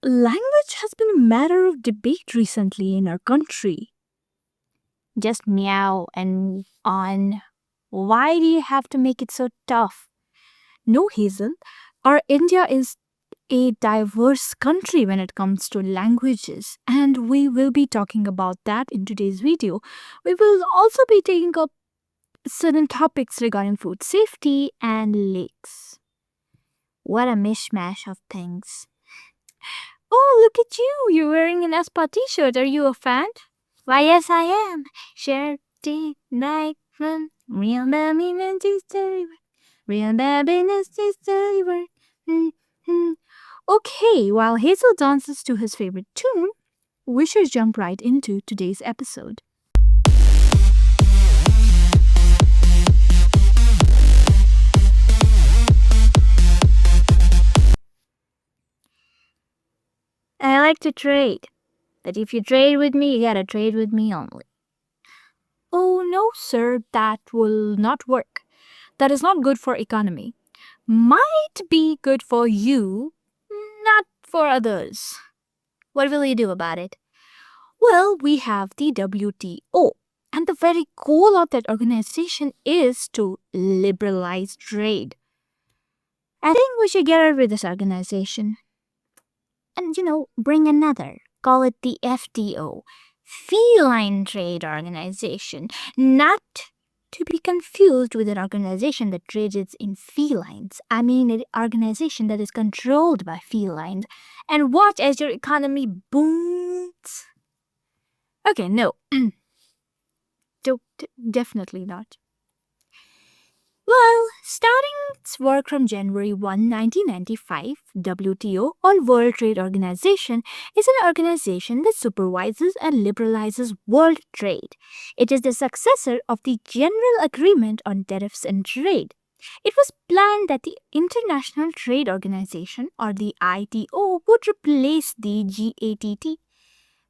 Language has been a matter of debate recently in our country. Just meow and on. Why do you have to make it so tough? No, Hazel, our India is a diverse country when it comes to languages, and we will be talking about that in today's video. We will also be taking up certain topics regarding food safety and lakes. What a mishmash of things. Oh, look at you! You're wearing an Aspa t-shirt. Are you a fan? Why, yes, I am. Share day, night, fun. Real happiness is delivered. Real happiness is delivered. Okay, while Hazel dances to his favorite tune, we should jump right into today's episode. I like to trade. But if you trade with me, you gotta trade with me only. Oh no, sir, that will not work. That is not good for economy. Might be good for you, not for others. What will you do about it? Well, we have the WTO, and the very goal of that organization is to liberalize trade. I think we should get rid of this organization. And, bring another. Call it the FTO. Feline Trade Organization. Not to be confused with an organization that trades in felines. I mean an organization that is controlled by felines. And watch as your economy booms. Okay, no. Definitely not. Well, starting its work from January 1, 1995, WTO, or World Trade Organization, is an organization that supervises and liberalizes world trade. It is the successor of the General Agreement on Tariffs and Trade. It was planned that the International Trade Organization, or the ITO, would replace the GATT.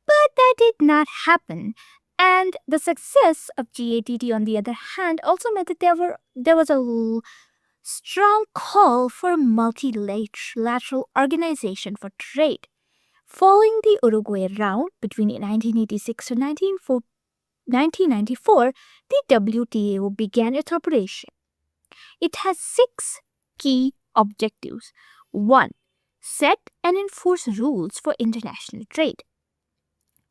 But that did not happen. And the success of GATT, on the other hand, also meant that there was a strong call for a multilateral organization for trade. Following the Uruguay round between 1986 and 1994, the WTO began its operation. It has 6 key objectives. 1. Set and enforce rules for international trade.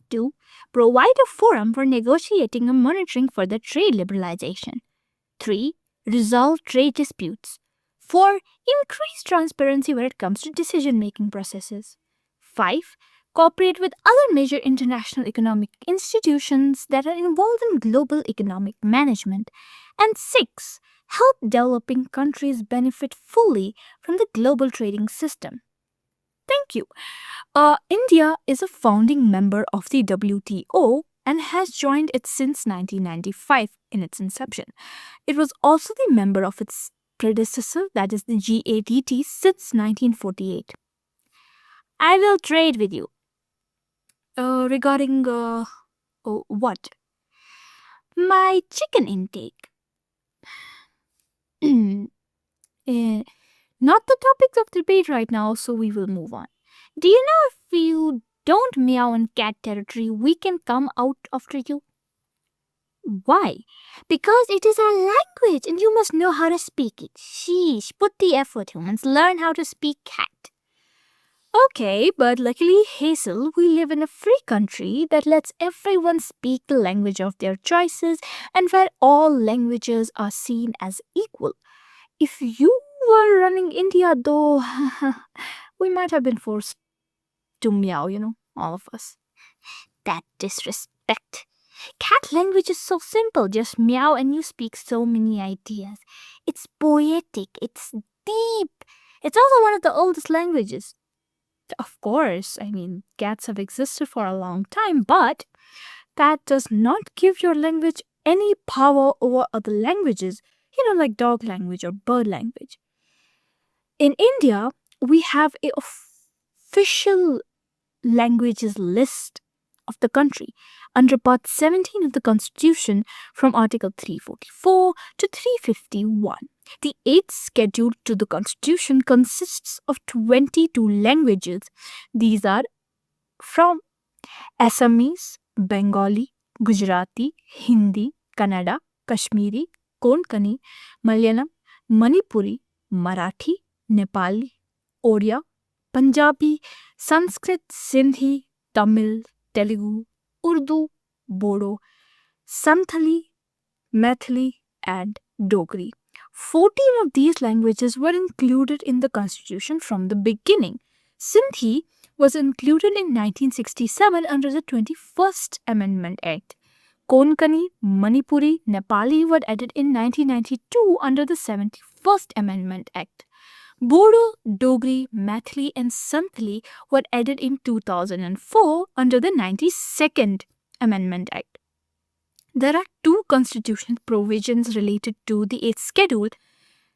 2. Provide a forum for negotiating and monitoring further trade liberalization. 3. Resolve trade disputes. 4. Increase transparency when it comes to decision-making processes. 5. Cooperate with other major international economic institutions that are involved in global economic management. And 6. Help developing countries benefit fully from the global trading system. Thank you. India is a founding member of the WTO and has joined it since 1995 in its inception. It was also the member of its predecessor, that is the GATT, since 1948. I will trade with you. Regarding what? My chicken intake. Not the topics of debate right now, so we will move on. Do you know if you don't meow in cat territory, we can come out after you? Why? Because it is our language and you must know how to speak it. Sheesh, put the effort, humans. Learn how to speak cat. Okay, but luckily, Hazel, we live in a free country that lets everyone speak the language of their choices and where all languages are seen as equal. If you were running India, though, we might have been forced to meow, all of us. That disrespect. Cat language is so simple, just meow and you speak so many ideas. It's poetic, it's deep. It's also one of the oldest languages. Of course, I mean, cats have existed for a long time, but that does not give your language any power over other languages, like dog language or bird language. In India, we have a official languages list of the country under Part 17 of the Constitution from Article 344 to 351. The eighth schedule to the Constitution consists of 22 languages. These are from Assamese, Bengali, Gujarati, Hindi, Kannada, Kashmiri, Konkani, Malayalam, Manipuri, Marathi, Nepali, Odia, Punjabi, Sanskrit, Sindhi, Tamil, Telugu, Urdu, Bodo, Santhali, Maithili, and Dogri. 14 of these languages were included in the constitution from the beginning. Sindhi was included in 1967 under the 21st Amendment Act. Konkani, Manipuri, Nepali were added in 1992 under the 71st Amendment Act. Bodo, Dogri, Maithili, and Santhali were added in 2004 under the 92nd Amendment Act. There are two constitutional provisions related to the 8th schedule.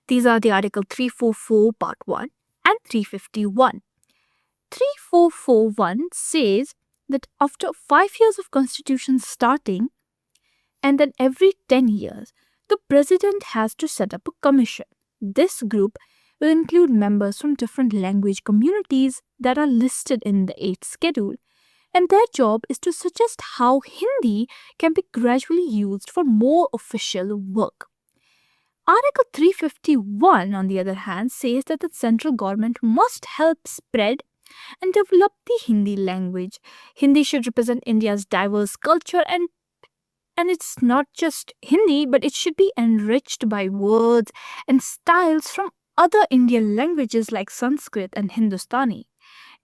These are the Article 344 Part 1 and 351. 3441 says that after 5 years of constitution starting and then every 10 years, the president has to set up a commission. This group will include members from different language communities that are listed in the 8th schedule, and their job is to suggest how Hindi can be gradually used for more official work. Article 351, on the other hand, says that the central government must help spread and develop the Hindi language. Hindi should represent India's diverse culture, and it's not just Hindi, but it should be enriched by words and styles from other Indian languages like Sanskrit and Hindustani.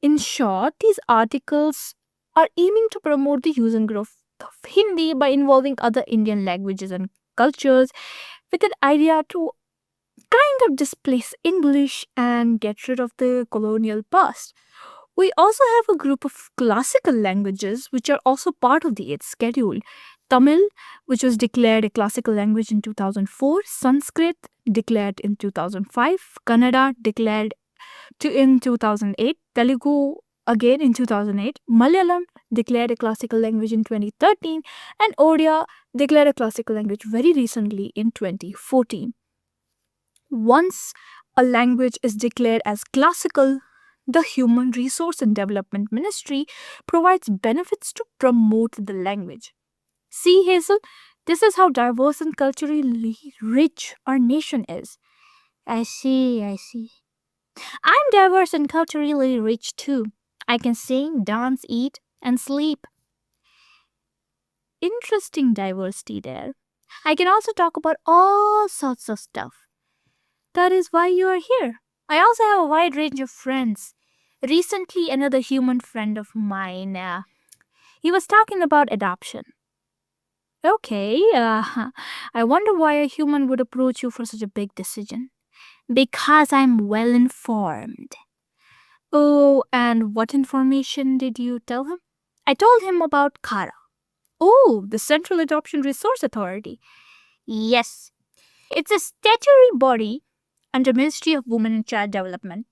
In short, these articles are aiming to promote the use and growth of Hindi by involving other Indian languages and cultures with an idea to kind of displace English and get rid of the colonial past. We also have a group of classical languages which are also part of the 8th schedule. Tamil, which was declared a classical language in 2004, Sanskrit declared in 2005, Kannada declared in 2008, Telugu again in 2008, Malayalam declared a classical language in 2013, and Odia declared a classical language very recently in 2014. Once a language is declared as classical, the Human Resource and Development Ministry provides benefits to promote the language. See, Hazel, this is how diverse and culturally rich our nation is. I see. I'm diverse and culturally rich too. I can sing, dance, eat, and sleep. Interesting diversity there. I can also talk about all sorts of stuff. That is why you are here. I also have a wide range of friends. Recently, another human friend of mine, he was talking about adoption. Okay, I wonder why a human would approach you for such a big decision. Because I'm well informed. Oh, and what information did you tell him? I told him about CARA. Oh, the Central Adoption Resource Authority. Yes, it's a statutory body under Ministry of Women and Child Development.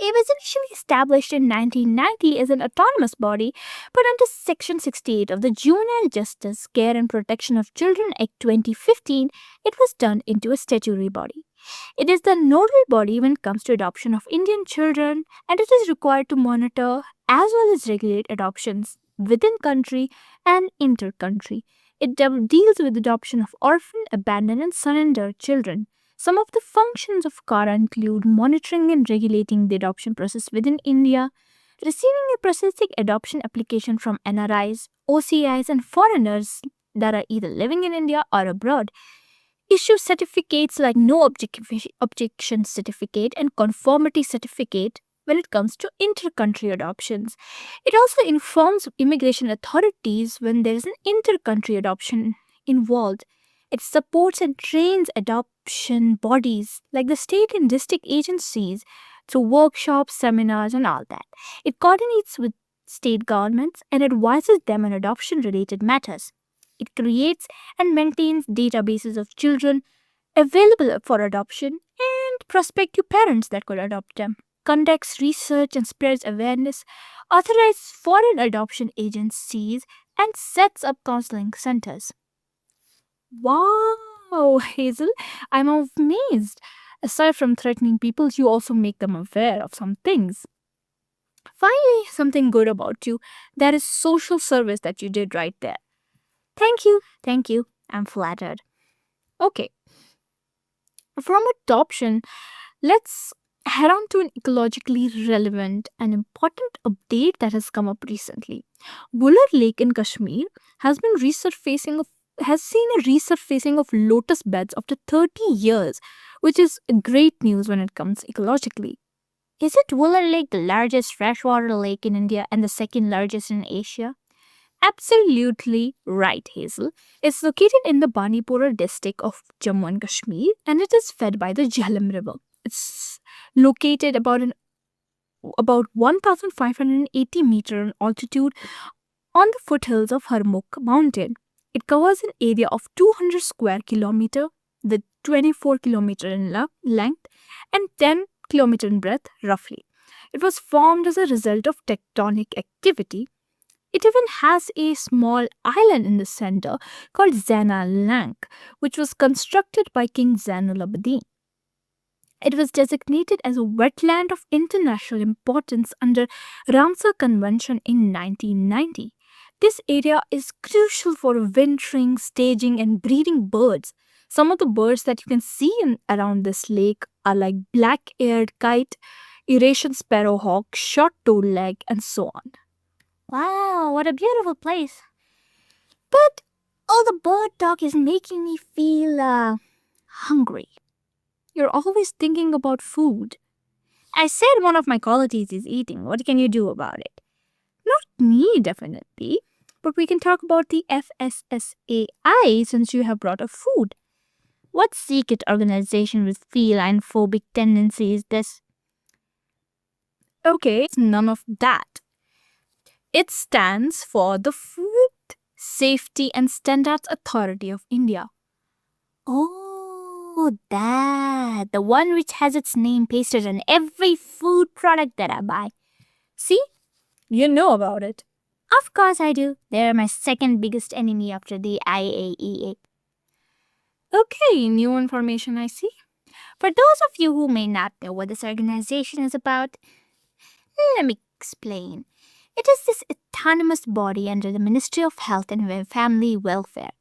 It was initially established in 1990 as an autonomous body, but under Section 68 of the Juvenile Justice, Care and Protection of Children Act 2015, it was turned into a statutory body. It is the nodal body when it comes to adoption of Indian children, and it is required to monitor as well as regulate adoptions within country and inter-country. It deals with adoption of orphan, abandoned, and surrendered children. Some of the functions of CARA include monitoring and regulating the adoption process within India, receiving and processing adoption application from NRIs, OCIs, and foreigners that are either living in India or abroad, issue certificates like no objection certificate and conformity certificate when it comes to inter-country adoptions. It also informs immigration authorities when there is an inter-country adoption involved. It supports and trains adoption bodies like the state and district agencies through workshops, seminars, and all that. It coordinates with state governments and advises them on adoption-related matters. It creates and maintains databases of children available for adoption and prospective parents that could adopt them. conducts research and spreads awareness, authorizes foreign adoption agencies, and sets up counseling centers. Wow, Hazel, I'm amazed. Aside from threatening people, you also make them aware of some things. Finally, something good about you. That is social service that you did right there. Thank you. I'm flattered. Okay, from adoption, let's head on to an ecologically relevant and important update that has come up recently. Buller Lake in Kashmir has been resurfacing of has seen a resurfacing of lotus beds after 30 years, which is great news when it comes ecologically. Is it Buller Lake the largest freshwater lake in India and the second largest in Asia? Absolutely right, Hazel. It's located in the Bandipora district of Jammu and Kashmir and it is fed by the Jhelum River. It's located about 1,580 meter in altitude on the foothills of Harmukh mountain. It covers an area of 200 square kilometer with 24 kilometer in length and 10 kilometer in breadth roughly. It was formed as a result of tectonic activity. It even has a small island in the center called Zana Lank, which was constructed by King Zainul Abidin. It was designated as a wetland of international importance under Ramsar Convention in 1990. This area is crucial for wintering, staging, and breeding birds. Some of the birds that you can see around this lake are like black-eared kite, Eurasian sparrowhawk, short-toed leg, and so on. Wow, what a beautiful place. But all the bird talk is making me feel hungry. You're always thinking about food. I said one of my qualities is eating. What can you do about it? Not me, definitely. But we can talk about the FSSAI since you have brought up food. What secret organization with feline phobic tendency is this? Okay, it's none of that. It stands for the Food Safety and Standards Authority of India. Oh, that. The one which has its name pasted on every food product that I buy. See? You know about it. Of course I do. They're my second biggest enemy after the IAEA. Okay, new information I see. For those of you who may not know what this organization is about, let me explain. It is this autonomous body under the Ministry of Health and Family Welfare,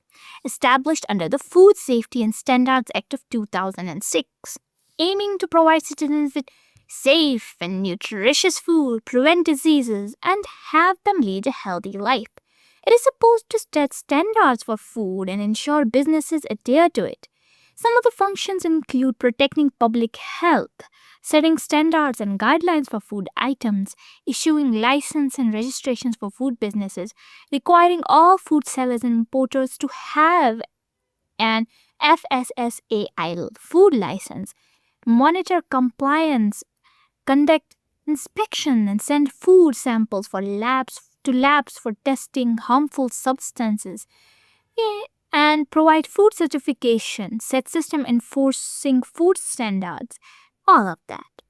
established under the Food Safety and Standards Act of 2006, aiming to provide citizens with safe and nutritious food, prevent diseases, and have them lead a healthy life. It is supposed to set standards for food and ensure businesses adhere to it. Some of the functions include protecting public health, setting standards and guidelines for food items, issuing license and registrations for food businesses, requiring all food sellers and importers to have an FSSAI food license, monitor compliance, conduct inspection and send food samples for labs for testing harmful substances, and provide food certification, set system enforcing food standards, all of that.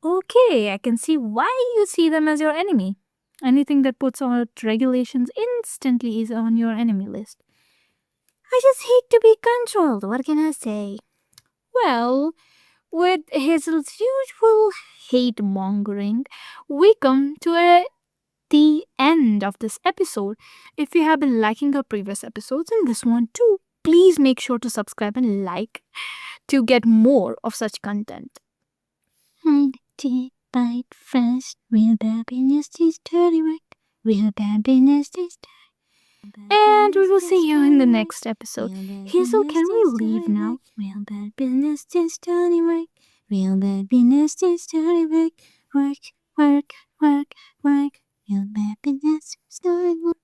Okay, I can see why you see them as your enemy. Anything that puts out regulations instantly is on your enemy list. I just hate to be controlled, what can I say? Well, with Hazel's usual hate mongering, we come to the end of this episode. If you have been liking our previous episodes and this one too, please make sure to subscribe and like to get more of such content. Bite first, real happiness is turning right. Real happiness is and we will see you in the next episode. Hazel, can we leave now? Real bad business is turning right. Real bad business is turning right. Work, work, work, work. Real bad business is turning right.